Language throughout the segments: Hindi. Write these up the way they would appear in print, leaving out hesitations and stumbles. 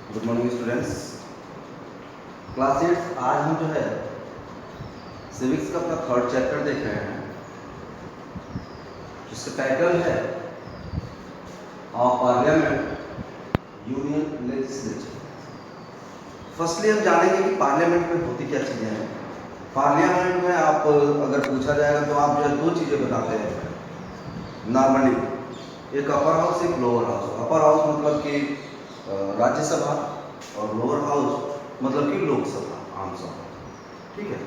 Good morning students. क्लास 8 आज हम जो है सिविक्स का अपना थर्ड चैप्टर देख रहे हैं, जिसका टाइटल है पार्लियामेंट यूनियन लेजिस्लेचर। फर्स्टली हम जानेंगे कि पार्लियामेंट में होती क्या चीज़ें हैं। पार्लियामेंट में आप अगर पूछा जाएगा तो आप जो है दो चीज़ें बताते हैं नॉर्मली, एक अपर हाउस एक लोअर हाउस। अपर हाउस मतलब कि राज्यसभा और लोअर हाउस मतलब कि लोकसभा, आम सभा, ठीक है।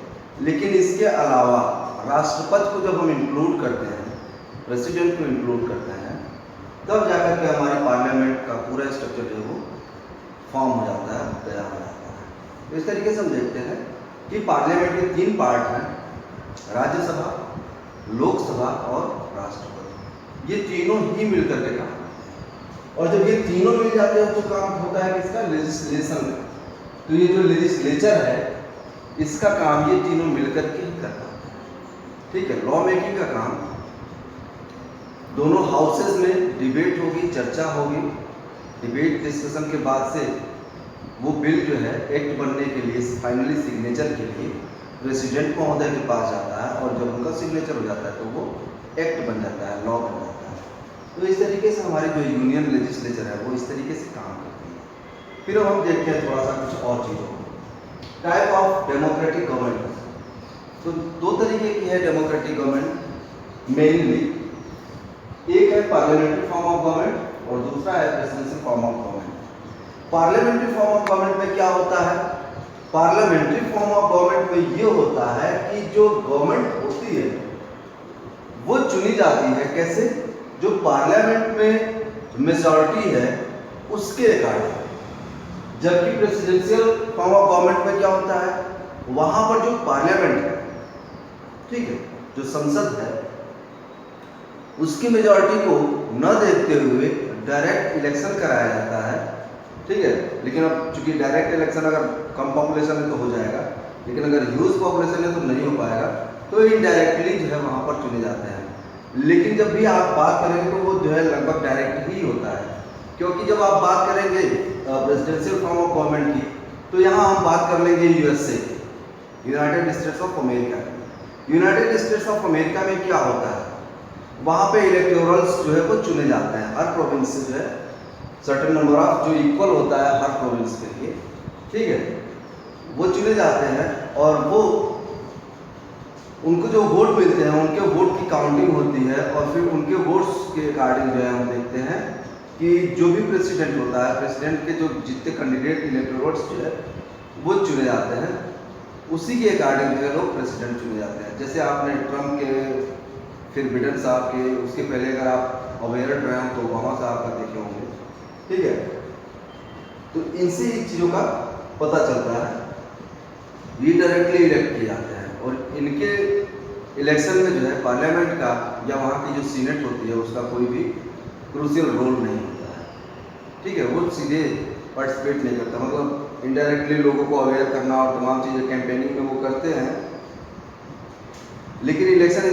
लेकिन इसके अलावा राष्ट्रपति को जब हम इंक्लूड करते हैं, प्रेसिडेंट को इंक्लूड करते हैं, तब जाकर के हमारे पार्लियामेंट का पूरा स्ट्रक्चर जो है वो फॉर्म हो जाता है, तैयार हो जाता है। तो इस तरीके से हम देखते हैं कि पार्लियामेंट के तीन पार्ट हैं, राज्यसभा, लोकसभा और राष्ट्रपति। ये तीनों ही मिलकर के काम करते हैं, और जब ये तीनों मिल जाते हैं तो काम होता है किसका? लेजिस्लेशन का। तो ये जो लेजिस्लेचर है इसका काम ये तीनों मिलकर के ही करता है, ठीक है। लॉ मेकिंग का काम दोनों हाउसेज में डिबेट होगी, चर्चा होगी। डिबेट डिस्कशन के बाद से वो बिल जो है एक्ट बनने के लिए फाइनली सिग्नेचर के लिए प्रेसिडेंट महोदय के पास जाता है, और जब उनका सिग्नेचर हो जाता है तो वो एक्ट बन जाता है, लॉ बन जाता है। तो इस तरीके से हमारी जो यूनियन लेजिस्लेचर है वो इस तरीके से काम करती है। फिर हम देखते हैं थोड़ा सा कुछ और चीज़ों को। Type of democratic government. तो दो तरीके की है डेमोक्रेटिक गवर्नमेंट मेनली, एक है पार्लियामेंट्री फॉर्म ऑफ गवर्नमेंट और दूसरा है presidential form of government. Parliamentary form of government में क्या होता है? पार्लियामेंट्री फॉर्म ऑफ गवर्नमेंट में ये होता है कि जो गवर्नमेंट होती है वो चुनी जाती है कैसे? जो पार्लियामेंट में मेजॉरिटी है उसके अकॉर्डिंग। जबकि प्रेसिडेंशियल फॉर्म ऑफ गवर्नमेंट में क्या होता है? वहां पर जो पार्लियामेंट है, ठीक है, जो संसद है, उसकी मेजॉरिटी को न देखते हुए डायरेक्ट इलेक्शन कराया जाता है, ठीक है। लेकिन अब चूंकि डायरेक्ट इलेक्शन अगर कम पॉपुलेशन है तो हो जाएगा, लेकिन अगर ह्यूज पॉपुलेशन है तो नहीं हो पाएगा, तो इनडायरेक्टली जो है वहां पर चुने जाते हैं। लेकिन जब भी आप बात करेंगे तो वो जो है लगभग डायरेक्ट ही होता है, क्योंकि जब आप बात करेंगे प्रेसिडेंशियल फॉर्म ऑफ गवर्नमेंट की, तो यहाँ हम बात कर लेंगे USA, United states of America. United states of America में क्या होता है? वहाँ पे इलेक्टोरल्स जो है वो चुने जाते हैं, हर प्रोविंस से जो है सर्टेन नंबर ऑफ जो इक्वल होता है हर प्रोविंस के लिए, ठीक है, वो चुने जाते हैं। और वो उनको जो वोट मिलते हैं उनके वोट की काउंटिंग होती है, और फिर उनके वोट्स के अकॉर्डिंग जो है हम देखते हैं कि जो भी प्रेसिडेंट होता है, प्रेसिडेंट के जो जितने कैंडिडेट इलेक्टोरेट्स जो है वो चुने जाते हैं, उसी के अकॉर्डिंग जो है लोग प्रेसिडेंट चुने जाते हैं। जैसे आपने ट्रम्प के, फिर बिडेन साहब के, उसके पहले अगर आप अवेयर रहे हो तो ओबामा साहब का देखे होंगे, ठीक है। तो इनसे इन चीज़ों का पता चलता है, ये डायरेक्टली इलेक्ट किए जाते हैं, और इनके इलेक्शन में जो है पार्लियामेंट का या वहाँ की जो सीनेट होती है उसका कोई भी क्रूशियल रोल नहीं होता है, ठीक है। वो सीधे पार्टिसिपेट नहीं करता, मतलब इनडायरेक्टली लोगों को अवेयर करना और तमाम चीज़ें कैंपेनिंग में वो करते हैं, लेकिन इलेक्शन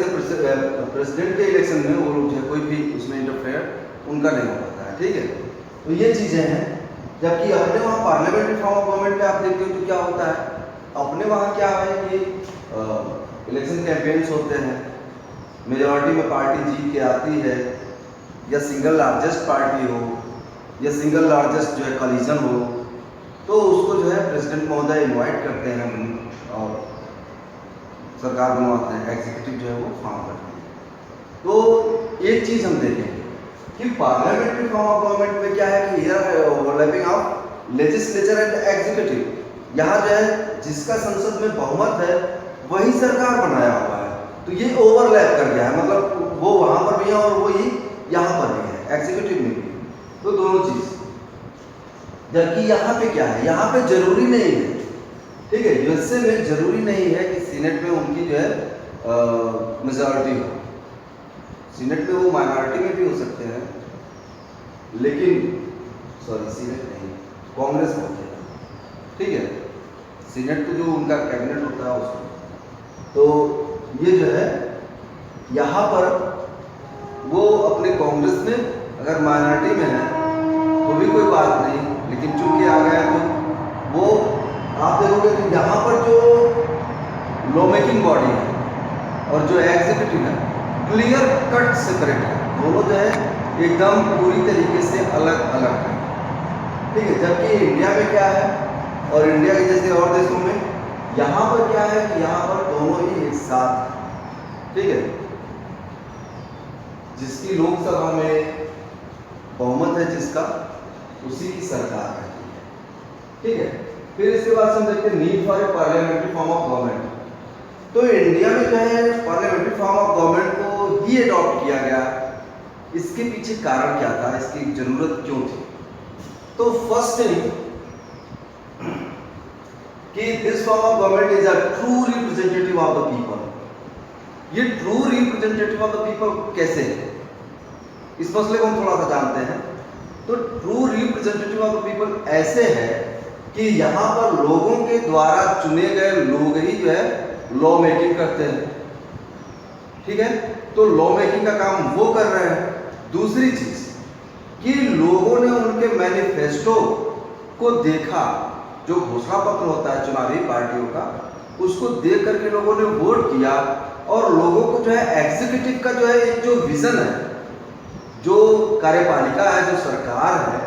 प्रेसिडेंट के इलेक्शन में वो लोग जो है कोई भी उसमें इंटरफेयर उनका नहीं हो पाता है, ठीक है। तो ये चीज़ें हैं। जबकि अपने वहाँ पार्लियामेंट्री फॉर्म ऑफ गवर्नमेंट में आप देखते हो तो क्या होता है? अपने वहाँ क्या है कि इलेक्शन कैंपेन्स होते हैं, मेजॉरिटी में पार्टी जीत के आती है, या सिंगल लार्जेस्ट पार्टी हो, या सिंगल लार्जेस्ट जो है कोलिजन हो, तो उसको जो है प्रेसिडेंट महोदय इनवाइट करते हैं और सरकार बनवाते हैं, एग्जीक्यूटिव जो है वो फॉर्म करते हैं। तो एक चीज़ हम देखेंगे कि पार्लियामेंट्री फॉर्म ऑफ गवर्नमेंट में क्या है कि here overlapping of legislature and executive. यहाँ जो है जिसका संसद में बहुमत है वही सरकार बनाया हुआ है, तो ये ओवरलैप कर गया है, मतलब वो वहाँ पर भी है और वो ही यहाँ पर भी है, एग्जीक्यूटिव में भी। तो दोनों चीज़। जबकि यहाँ पे क्या है? यहाँ पे जरूरी नहीं है, ठीक है। यूएसए में जरूरी नहीं है कि सीनेट में उनकी जो है मेजॉरिटी हो, सीनेट में वो माइनॉरिटी में भी हो सकते हैं, लेकिन सीनेट नहीं, कांग्रेस में होते हैं, ठीक है। सीनेट तो जो उनका कैबिनेट होता है उसको, तो ये जो है यहाँ पर वो अपने कांग्रेस में अगर माइनॉरिटी में है तो भी कोई बात नहीं, लेकिन चूंकि आ गया तो वो आप देखोगे कि यहाँ पर जो लॉ मेकिंग बॉडी है और जो एग्जीक्यूटिव है क्लियर कट सेपरेट है, दोनों जो है एकदम पूरी तरीके से अलग अलग है। ठीक है, जबकि इंडिया में क्या है और इंडिया के जैसे और देशों में यहाँ पर क्या है कि यहाँ पर दोनों ही एक साथ है। ठीक है, जिसकी लोकसभा में बहुमत है जिसका, उसी की सरकार रहती है। ठीक है, फिर इसके बाद हम देखते हैं need for a parliamentary form of government. तो इंडिया में जो है पार्लियामेंट्री फॉर्म ऑफ गवर्नमेंट को ही अडॉप्ट किया गया। इसके पीछे कारण क्या था, इसकी जरूरत क्यों थी? तो फर्स्ट थिंग कि this form of government is a true representative of the people. ये true representative of the people कैसे है, इस मसले को हम थोड़ा सा जानते हैं। तो true representative of the people ऐसे है कि यहाँ पर लोगों के द्वारा चुने गए लोग ही जो है लॉ मेकिंग करते हैं। ठीक है, तो लॉ मेकिंग का काम वो कर रहे हैं। दूसरी चीज कि लोगों ने उनके मैनिफेस्टो को देखा, जो घोषणा पत्र होता है चुनावी पार्टियों का, उसको देख करके लोगों ने वोट किया और लोगों को जो है एग्जीक्यूटिव का जो है एक जो विजन है, जो कार्यपालिका है, जो सरकार है,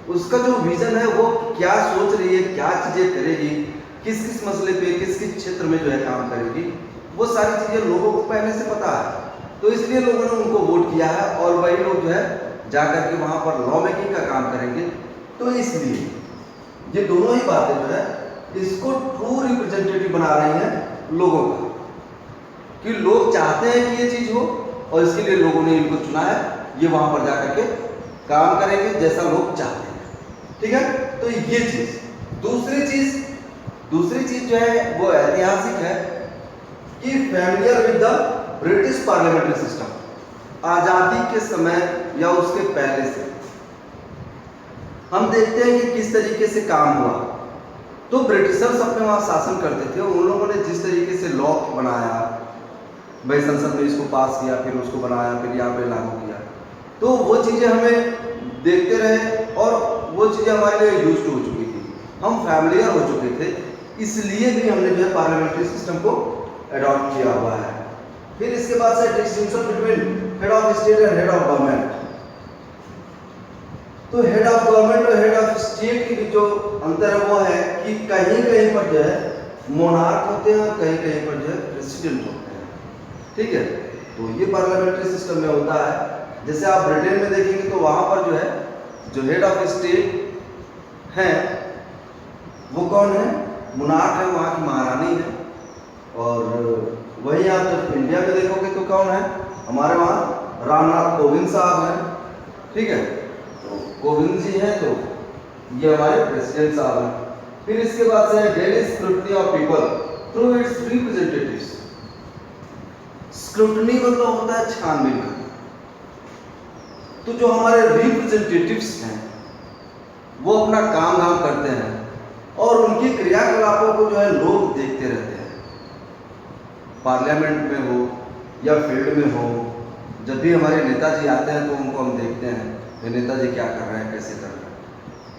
उसका जो विजन है वो क्या सोच रही है, क्या चीजें करेगी, किस किस मसले पे किस किस क्षेत्र में जो है काम करेगी, वो सारी चीजें लोगों को पहले से पता है। तो इसलिए लोगों ने उनको वोट किया है और वही लोग जो है जाकर के वहां पर लॉ मेकिंग का काम करेंगे। तो इसलिए ये दोनों ही बातें जो है इसको ट्रू रिप्रेजेंटेटिव बना रही हैं लोगों का, कि लोग चाहते हैं कि ये चीज हो और इसके लिए लोगों ने इनको चुना है, ये वहां पर जाकर के काम करेंगे जैसा लोग चाहते हैं। ठीक है, तो ये चीज। दूसरी चीज जो है वो ऐतिहासिक है कि familiar with the British parliamentary system. आजादी के समय या उसके पहले से हम देखते हैं कि किस तरीके से काम हुआ। तो ब्रिटिशर्स अपने वहां शासन करते थे, उन लोगों ने जिस तरीके से लॉ बनाया, भाई संसद में इसको पास किया, फिर उसको बनाया, फिर यहाँ पे लागू किया, तो वो चीजें हमें देखते रहे और वो चीजें हमारे लिए यूज्ड हो चुकी थी, हम फैमिलियर हो चुके थे। इसलिए भी हमने जो है पार्लियामेंट्री सिस्टम को अडॉप्ट किया हुआ है। फिर इसके बाद से distinction between head of state and head of government. तो हेड ऑफ गवर्नमेंट और हेड ऑफ स्टेट के बीच जो अंतर है वो है कि कहीं कहीं पर जो है मोनार्क होते हैं और कहीं कहीं पर जो है प्रेसिडेंट होते हैं। ठीक है, तो ये पार्लियामेंट्री सिस्टम में होता है। जैसे आप ब्रिटेन में देखेंगे तो वहां पर जो है जो हेड ऑफ स्टेट है वो कौन है, मोनार्क है, वहां की महारानी है। और वही आप जब इंडिया में देखोगे तो कौन है, हमारे वहाँ रामनाथ कोविंद साहब हैं। ठीक है, तो कोविंद जी हैं, तो ये हमारे प्रेसिडेंट साहब हैं। फिर इसके बाद से है daily scrutiny of people through it's representatives. Scrutiny मतलब होता है छानबीन करना। तो जो हमारे रिप्रेजेंटेटिव्स हैं वो अपना काम धाम करते हैं और उनकी क्रियाकलापों को जो है लोग देखते रहते हैं। पार्लियामेंट में हो या फील्ड में हो, जब भी हमारे नेताजी आते हैं तो उनको हम देखते हैं कि नेताजी क्या कर रहे हैं, कैसे कर रहे हैं।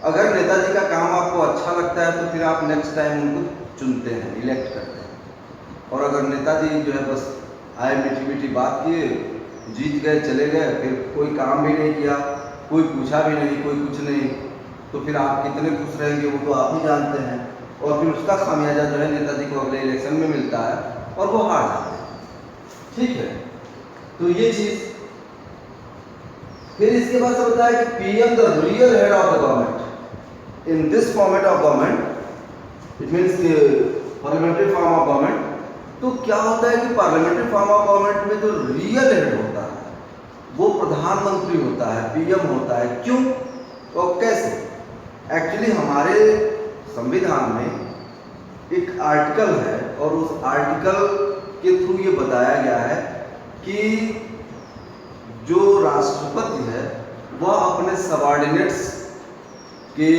अगर नेताजी का काम आपको अच्छा लगता है तो फिर आप नेक्स्ट टाइम उनको चुनते हैं, इलेक्ट करते हैं। और अगर नेताजी जो है बस आए, मीठी मीठी बात किए, जीत गए, चले गए, फिर कोई काम भी नहीं किया, कोई पूछा भी नहीं, कोई कुछ नहीं, तो फिर आप कितने खुश रहेंगे वो तो आप ही जानते हैं। और फिर उसका खामियाजा जो है नेताजी को अगले इलेक्शन में मिलता है और वो हार जाते हैं। ठीक है, तो ये चीज। फिर इसके बाद से बताया कि PM the real head of the government in this format of government, it means parliamentary form of government. तो क्या होता है कि पार्लियामेंट्री फॉर्म ऑफ गवर्नमेंट में जो रियल हेड होता है वो प्रधानमंत्री होता है, पीएम होता है। क्यों और कैसे? एक्चुअली हमारे संविधान में एक आर्टिकल है और उस आर्टिकल के थ्रू ये बताया गया है कि जो राष्ट्रपति है वह अपने सबऑर्डिनेट्स के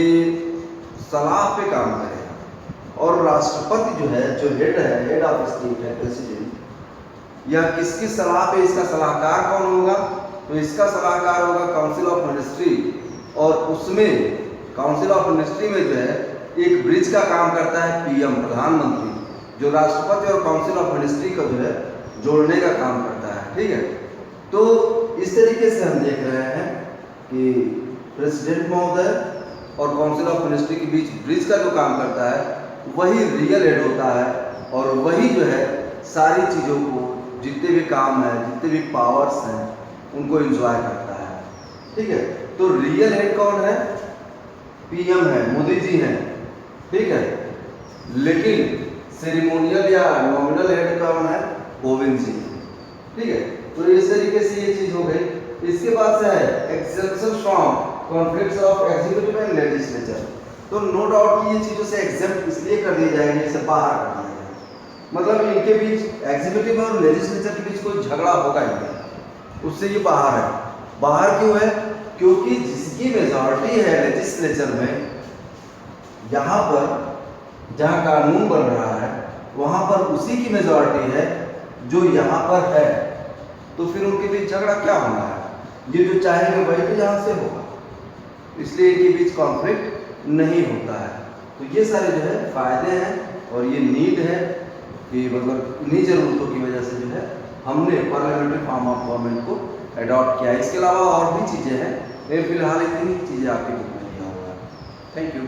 सलाह पे काम करेगा और राष्ट्रपति जो है, जो हेड है, हेड ऑफ स्टेट है, प्रेसिडेंट, या किसकी सलाह पे, इसका सलाहकार कौन होगा? तो इसका सलाहकार होगा काउंसिल ऑफ मिनिस्ट्री और उसमें काउंसिल ऑफ मिनिस्ट्री में जो है एक ब्रिज का काम करता है पीएम, प्रधानमंत्री, जो राष्ट्रपति और काउंसिल ऑफ मिनिस्ट्री को जो है जोड़ने का काम करता है। ठीक है, तो इस तरीके से हम देख रहे हैं कि प्रेसिडेंट महोदय और काउंसिल ऑफ मिनिस्ट्री के बीच ब्रिज का जो काम करता है वही रियल हेड होता है, और वही जो है सारी चीज़ों को, जितने भी काम है, जितने भी पावर्स हैं, उनको एंजॉय करता है। ठीक है, तो रियल हेड कौन है? पीएम है, मोदी जी हैं। ठीक है, लेकिन सेरिमोनियल या नॉमिनल हेड कौन है? कोविंद जी। ठीक है, तो इस तरीके से ये चीज हो गई। इसके बाद से है exception from conflicts of executive and legislature. तो नो डाउट कि ये चीजों से एग्जेप्ट इसलिए कर दिए जाएंगे, इसे बाहर कर दिया जाएगा, मतलब इनके बीच एग्जीक्यूटिव और लेजिस्लेचर के बीच कोई झगड़ा होगा ही नहीं, उससे ये बाहर है। बाहर क्यों है? क्योंकि जिसकी मेजॉरिटी है लेजिस्लेचर में, यहाँ पर जहाँ कानून बन रहा है वहाँ पर उसी की मेजॉरिटी है जो यहाँ पर है, तो फिर उनके बीच झगड़ा क्या होना है? ये जो चाहेंगे वही तो यहाँ से होगा, इसलिए इनके बीच कॉन्फ्लिक्ट नहीं होता है। तो ये सारे जो है फायदे हैं, और ये नीड है कि मतलब इन्हीं ज़रूरतों की वजह से जो है हमने पार्लियामेंट्री फॉर्म ऑफ गवर्नमेंट को अडॉप्ट किया। इसके अलावा और भी चीज़ें हैं, लेकिन फिलहाल इतनी चीज़ें आपकी बुक में दिया हुआ है। Thank you.